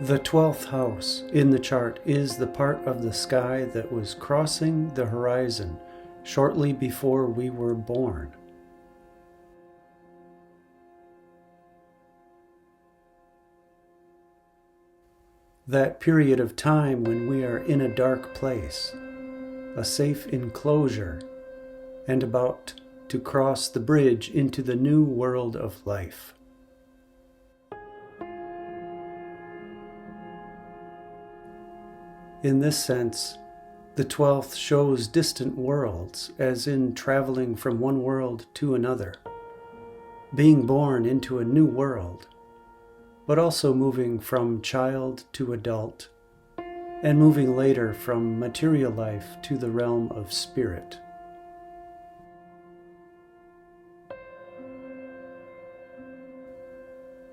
The 12th house in the chart is the part of the sky that was crossing the horizon shortly before we were born. That period of time when we are in a dark place, a safe enclosure, and about to cross the bridge into the new world of life. In this sense, the 12th shows distant worlds, as in traveling from one world to another, being born into a new world, but also moving from child to adult, and moving later from material life to the realm of spirit.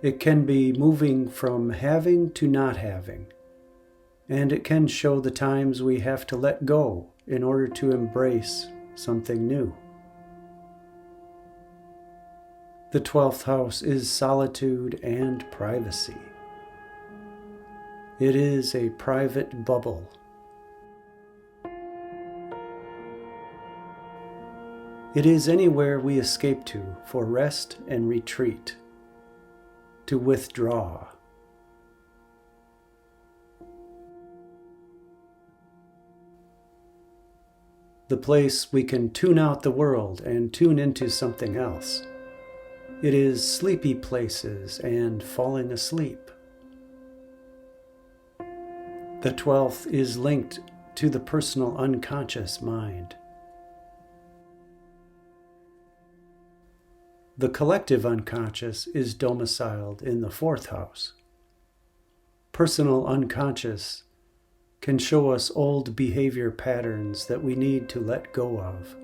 It can be moving from having to not having, and it can show the times we have to let go in order to embrace something new. The 12th house is solitude and privacy. It is a private bubble. It is anywhere we escape to for rest and retreat, to withdraw. The place we can tune out the world and tune into something else. It is sleepy places and falling asleep. The 12th is linked to the personal unconscious mind. The collective unconscious is domiciled in the 4th house. Personal unconscious can show us old behavior patterns that we need to let go of,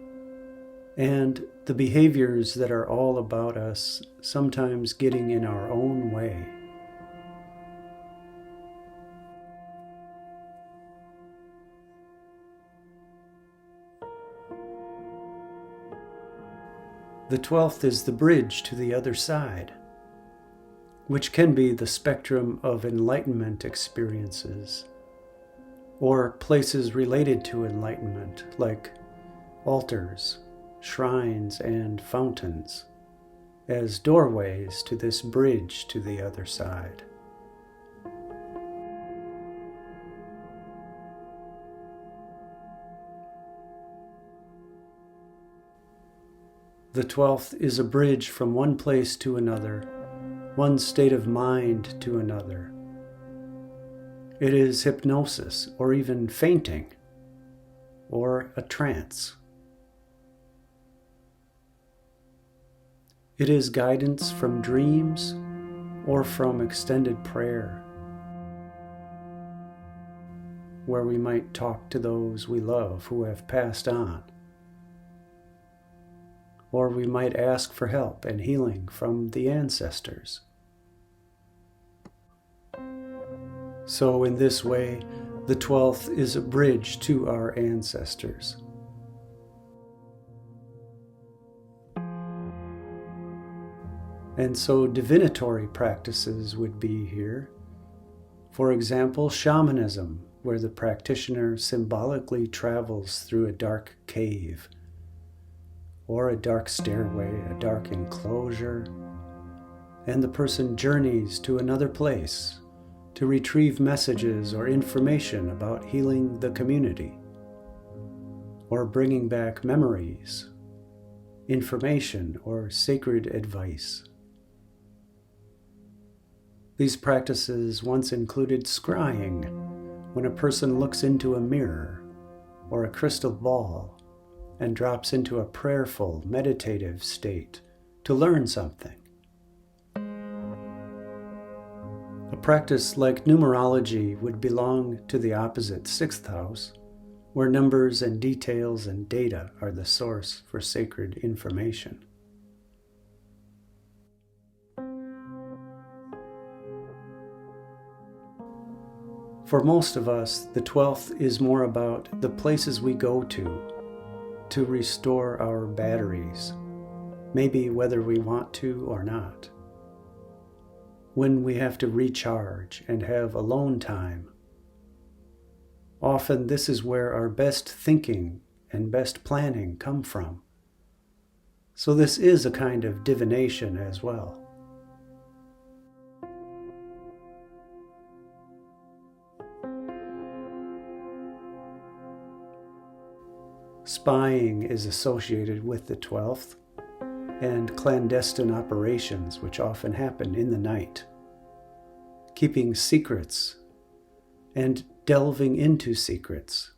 and the behaviors that are all about us sometimes getting in our own way. The 12th is the bridge to the other side, which can be the spectrum of enlightenment experiences, or places related to enlightenment, like altars, shrines, and fountains, as doorways to this bridge to the other side. The 12th is a bridge from one place to another, one state of mind to another. It is hypnosis, or even fainting, or a trance. It is guidance from dreams or from extended prayer, where we might talk to those we love who have passed on. Or we might ask for help and healing from the ancestors. So in this way, the 12th is a bridge to our ancestors. And so divinatory practices would be here. For example, shamanism, where the practitioner symbolically travels through a dark cave, or a dark stairway, a dark enclosure, and the person journeys to another place to retrieve messages or information about healing the community, or bringing back memories, information, or sacred advice. These practices once included scrying, when a person looks into a mirror or a crystal ball and drops into a prayerful, meditative state to learn something. A practice like numerology would belong to the opposite 6th house, where numbers and details and data are the source for sacred information. For most of us, the 12th is more about the places we go to restore our batteries, maybe whether we want to or not. when we have to recharge and have alone time. Often this is where our best thinking and best planning come from. So this is a kind of divination as well. Spying is associated with the 12th, and clandestine operations which often happen in the night. Keeping secrets and delving into secrets,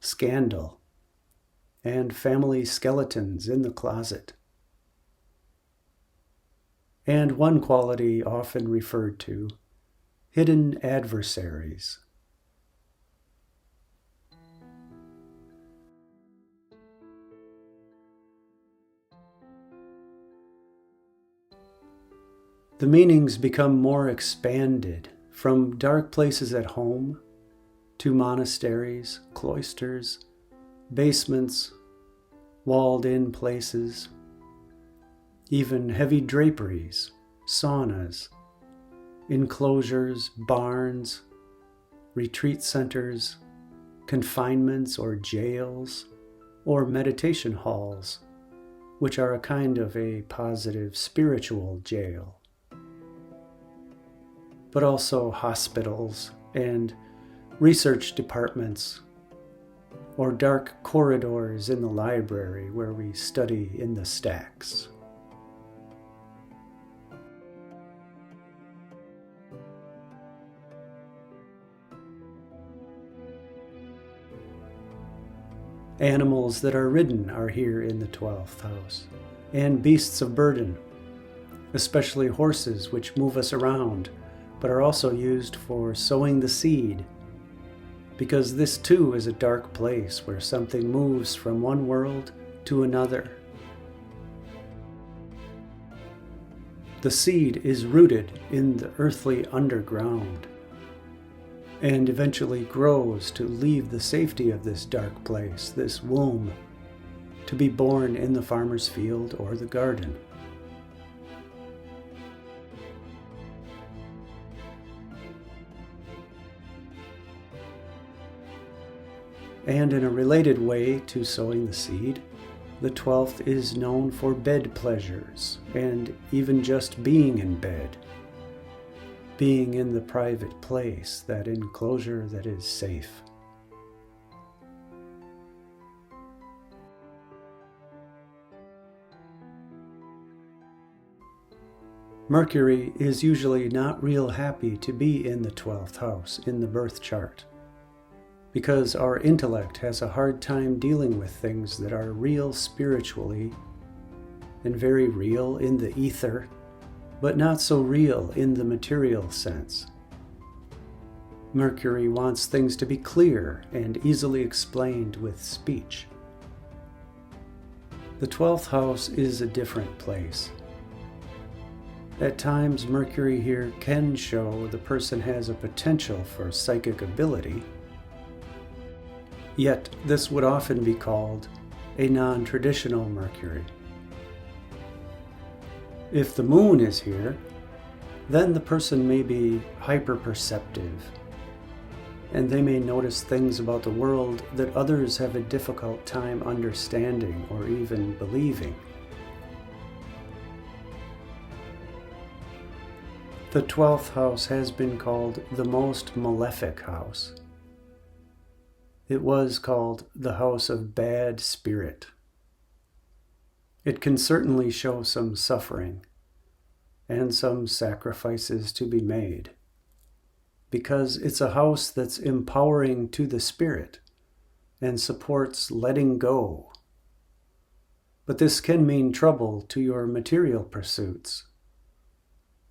scandal, and family skeletons in the closet. And one quality often referred to, hidden adversaries. The meanings become more expanded, from dark places at home to monasteries, cloisters, basements, walled-in places, even heavy draperies, saunas, enclosures, barns, retreat centers, confinements or jails, or meditation halls, which are a kind of a positive spiritual jail. But also hospitals and research departments, or dark corridors in the library where we study in the stacks. Animals that are ridden are here in the 12th house, and beasts of burden, especially horses which move us around, but are also used for sowing the seed, because this too is a dark place where something moves from one world to another. The seed is rooted in the earthly underground, and eventually grows to leave the safety of this dark place, this womb, to be born in the farmer's field or the garden. And in a related way to sowing the seed, the 12th is known for bed pleasures and even just being in bed, being in the private place, that enclosure that is safe. Mercury is usually not real happy to be in the 12th house in the birth chart, because our intellect has a hard time dealing with things that are real spiritually and very real in the ether, but not so real in the material sense. Mercury wants things to be clear and easily explained with speech. The 12th house is a different place. At times, Mercury here can show the person has a potential for psychic ability, yet this would often be called a non-traditional Mercury. If the moon is here, then the person may be hyperperceptive, and they may notice things about the world that others have a difficult time understanding or even believing. The 12th house has been called the most malefic house. It was called the house of bad spirit. It can certainly show some suffering and some sacrifices to be made, because it's a house that's empowering to the spirit and supports letting go. But this can mean trouble to your material pursuits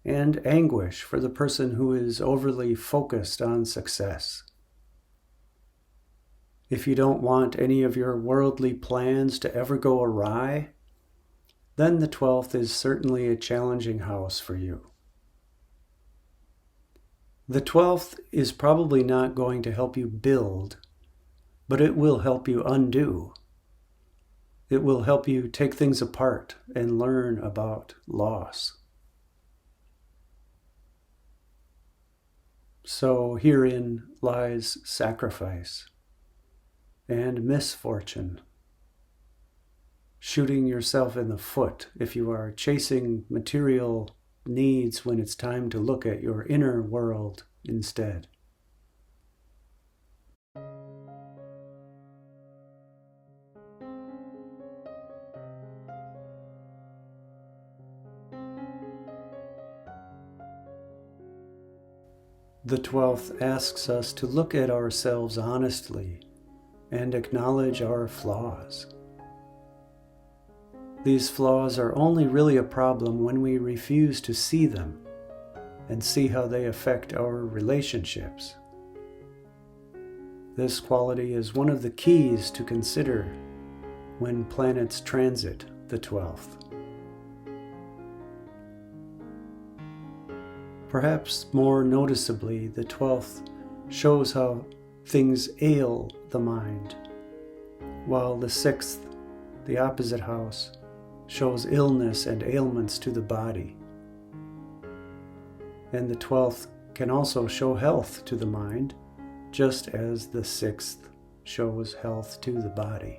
and anguish for the person who is overly focused on success. If you don't want any of your worldly plans to ever go awry, then the 12th is certainly a challenging house for you. The 12th is probably not going to help you build, but it will help you undo. It will help you take things apart and learn about loss. So herein lies sacrifice and misfortune. Shooting yourself in the foot if you are chasing material needs when it's time to look at your inner world instead. The 12th asks us to look at ourselves honestly and acknowledge our flaws. These flaws are only really a problem when we refuse to see them and see how they affect our relationships. This quality is one of the keys to consider when planets transit the 12th. Perhaps more noticeably, the 12th shows how things ail the mind, while the 6th, the opposite house, shows illness and ailments to the body. And the 12th can also show health to the mind, just as the 6th shows health to the body.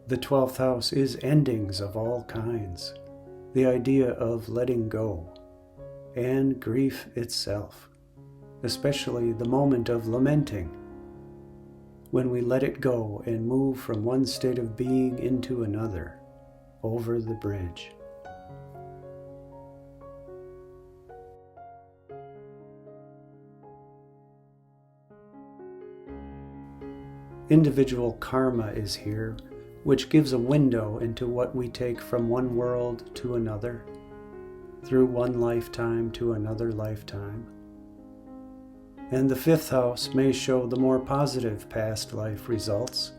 The 12th house is endings of all kinds, the idea of letting go, and grief itself, especially the moment of lamenting, when we let it go and move from one state of being into another, over the bridge. Individual karma is here, which gives a window into what we take from one world to another, through one lifetime to another lifetime. And the 5th house may show the more positive past life results.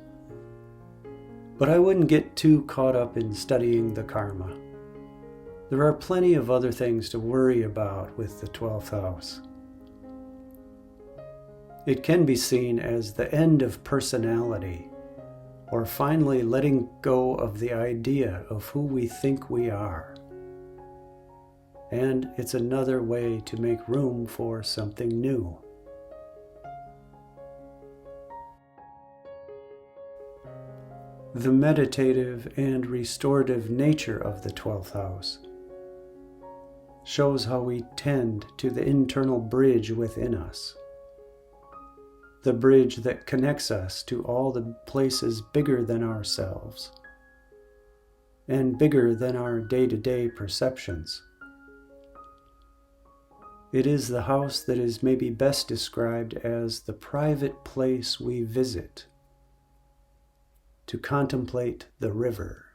But I wouldn't get too caught up in studying the karma. There are plenty of other things to worry about with the 12th house. It can be seen as the end of personality, or finally letting go of the idea of who we think we are. And it's another way to make room for something new. The meditative and restorative nature of the 12th house shows how we tend to the internal bridge within us. The bridge that connects us to all the places bigger than ourselves and bigger than our day-to-day perceptions. It is the house that is maybe best described as the private place we visit to contemplate the river.